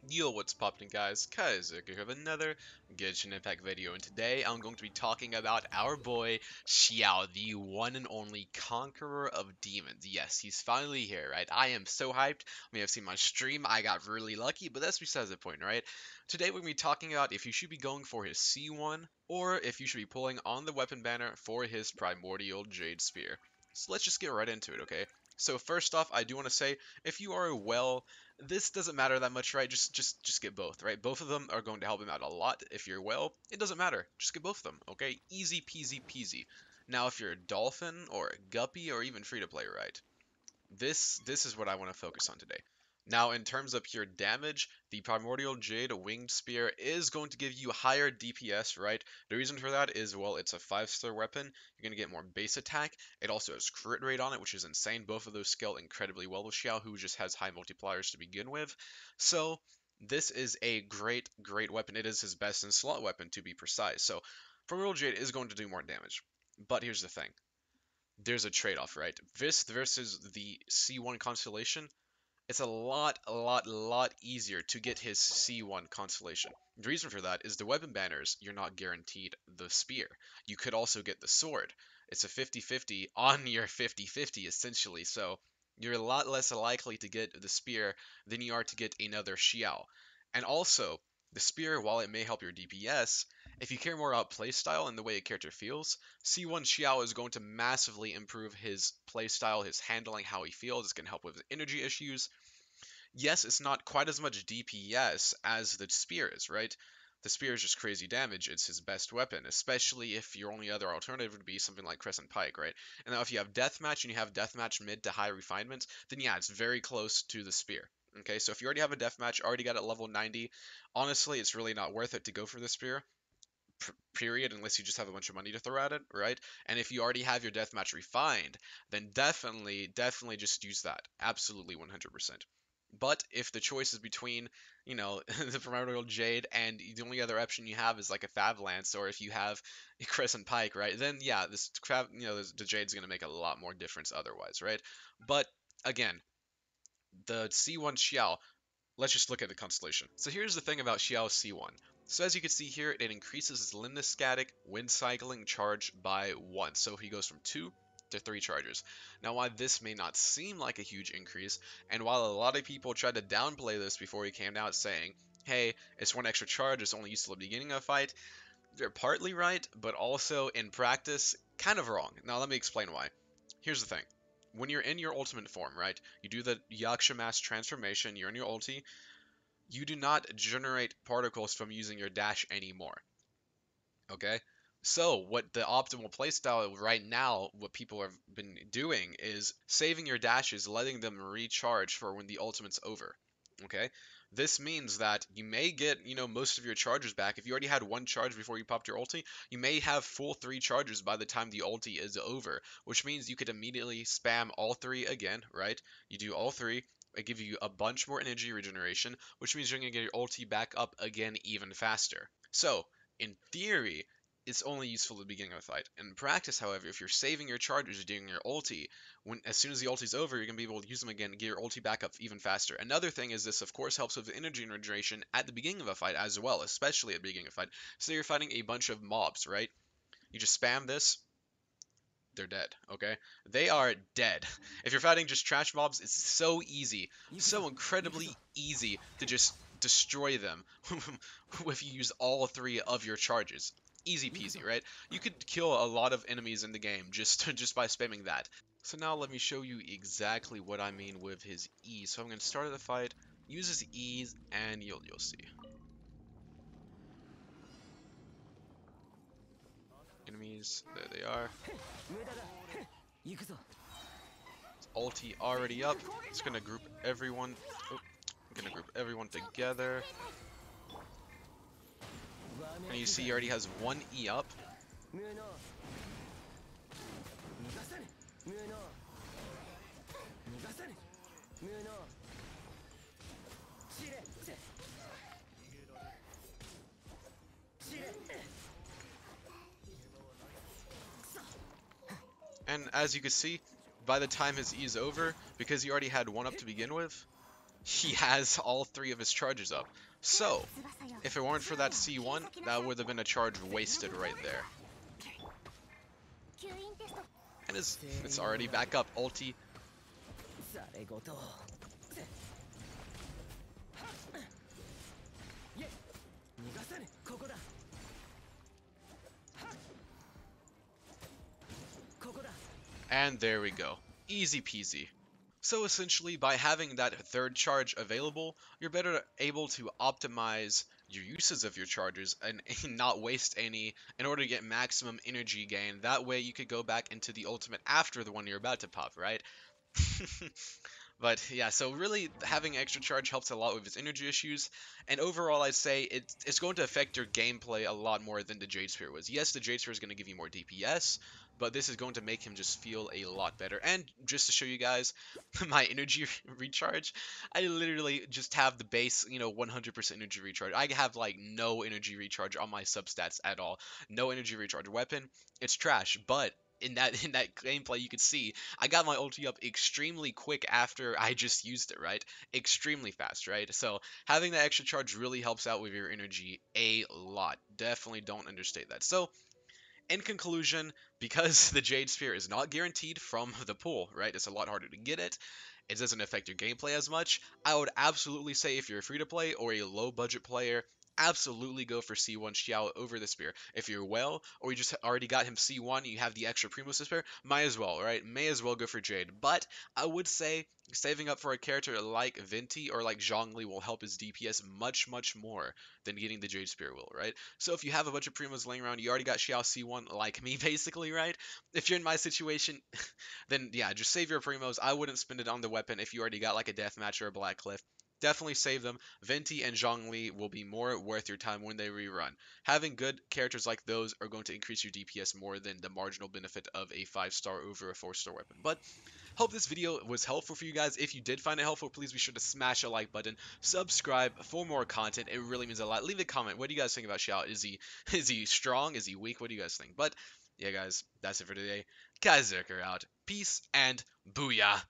Yo, what's poppin' guys? Kaiser here with another Genshin Impact video, and today I'm going to be talking about our boy Xiao, the one and only Conqueror of Demons. Yes, he's finally here, right? I am so hyped. You may have seen my stream, I got really lucky, but that's besides the point, right? Today we're going to be talking about if you should be going for his C1, or if you should be pulling on the weapon banner for his Primordial Jade Spear. So let's just get right into it, okay? So first off, I do want to say, if you are this doesn't matter that much, right? Just get both, right? Both of them are going to help him out a lot. If you're well, it doesn't matter. Just get both of them, okay? Easy peasy peasy. Now, if you're a dolphin or a guppy or even free to play, right? This is what I want to focus on today. Now, in terms of pure damage, the Primordial Jade Winged Spear is going to give you higher DPS, right? The reason for that is, well, it's a 5-star weapon. You're going to get more base attack. It also has crit rate on it, which is insane. Both of those scale incredibly well with Xiao, who just has high multipliers to begin with. So, this is a great weapon. It is his best in slot weapon, to be precise. So, Primordial Jade is going to do more damage. But here's the thing, there's a trade-off, right? This versus the C1 constellation, it's a lot easier to get his C1 constellation. The reason for that is the weapon banners, you're not guaranteed the spear. You could also get the sword. It's a 50-50 on your 50-50 essentially, so you're a lot less likely to get the spear than you are to get another Xiao. And also, the spear, while it may help your DPS, if you care more about playstyle and the way a character feels, C1 Xiao is going to massively improve his playstyle, his handling, how he feels. It's going to help with energy issues. Yes, it's not quite as much DPS as the spear is, right? The spear is just crazy damage. It's his best weapon, especially if your only other alternative would be something like Crescent Pike, right? And now if you have Deathmatch and you have Deathmatch mid to high refinements, then yeah, it's very close to the spear. Okay, so if you already have a Deathmatch, already got it level 90, honestly, it's really not worth it to go for the spear, period, unless you just have a bunch of money to throw at it, right? And if you already have your Deathmatch refined, then definitely just use that. Absolutely 100%. But if the choice is between, the Primordial Jade and the only other option you have is like a Fab Lance, or if you have a Crescent Pike, right? Then yeah, this crab, the Jade's gonna make a lot more difference otherwise, right? But again, the C1 Xiao, let's just look at the constellation. So here's the thing about Xiao C1. So as you can see here, it increases his limnastatic wind cycling charge by 1. So he goes from 2 to 3 charges. Now while this may not seem like a huge increase, and while a lot of people tried to downplay this before he came out saying, hey, it's 1 extra charge, it's only useful at the beginning of a fight, they're partly right, but also in practice, kind of wrong. Now let me explain why. Here's the thing. When you're in your ultimate form, right, you do the Yaksha Mass transformation, you're in your ulti, you do not generate particles from using your dash anymore. Okay? So, what the optimal playstyle right now, what people have been doing is saving your dashes, letting them recharge for when the ultimate's over. Okay? This means that you may get, most of your charges back. If you already had 1 charge before you popped your ulti, you may have full 3 charges by the time the ulti is over, which means you could immediately spam all 3 again, right? You do all 3, it gives you a bunch more energy regeneration, which means you're going to get your ulti back up again even faster. So, in theory, it's only useful at the beginning of the fight. In practice, however, if you're saving your charges during your ulti, as soon as the ulti's over, you're gonna be able to use them again and get your ulti back up even faster. Another thing is this, of course, helps with energy regeneration at the beginning of a fight as well, especially at the beginning of a fight. So you're fighting a bunch of mobs, right? You just spam this, they're dead, okay? They are dead. If you're fighting just trash mobs, it's so easy, so incredibly easy to just destroy them if you use all 3 of your charges. Easy peasy, right? You could kill a lot of enemies in the game just by spamming that. So now let me show you exactly what I mean with his E. So I'm going to start the fight, use his E's, and you'll see. Enemies, there they are. Ulti already up. It's gonna group everyone. Oh, I'm gonna group everyone together. And you see he already has 1 E up. And as you can see, by the time his E is over, because he already had 1 up to begin with, he has all three of his charges up. So, if it weren't for that C1, that would have been a charge wasted right there. And it's already back up. Ulti. And there we go. Easy peasy. So essentially, by having that third charge available, you're better able to optimize your uses of your charges and not waste any in order to get maximum energy gain. That way you could go back into the ultimate after the one you're about to pop, right? But yeah, so really having extra charge helps a lot with his energy issues, and overall I'd say it's going to affect your gameplay a lot more than the Jade Spear was. Yes, the Jade Spear is going to give you more DPS, but this is going to make him just feel a lot better. And just to show you guys my energy recharge, I literally just have the base, 100% energy recharge. I have like no energy recharge on my substats at all. No energy recharge. Weapon, it's trash, but in that gameplay you could see I got my ulti up extremely quick after I just used it, right? Extremely fast, right? So having that extra charge really helps out with your energy a lot. Definitely don't understate that. So in conclusion, because the Jade Sphere is not guaranteed from the pool, right? It's a lot harder to get it. It doesn't affect your gameplay as much. I would absolutely say if you're a free to play or a low budget player, absolutely go for C1 Xiao over the spear. If you're well, or you just already got him C1, you have the extra Primo spear, might as well, right? May as well go for Jade. But I would say saving up for a character like Venti or like Zhongli will help his DPS much, much more than getting the Jade Spear will, right? So if you have a bunch of Primos laying around, you already got Xiao C1 like me, basically, right? If you're in my situation, then yeah, just save your Primos. I wouldn't spend it on the weapon if you already got like a Deathmatch or a Black Cliff. Definitely save them. Venti and Zhongli will be more worth your time when they rerun. Having good characters like those are going to increase your DPS more than the marginal benefit of a 5-star over a 4-star weapon. But hope this video was helpful for you guys. If you did find it helpful, please be sure to smash a like button, subscribe for more content. It really means a lot. Leave a comment. What do you guys think about Xiao? Is he strong? Is he weak? What do you guys think? But yeah, guys, that's it for today. Kaiserker out. Peace and booyah.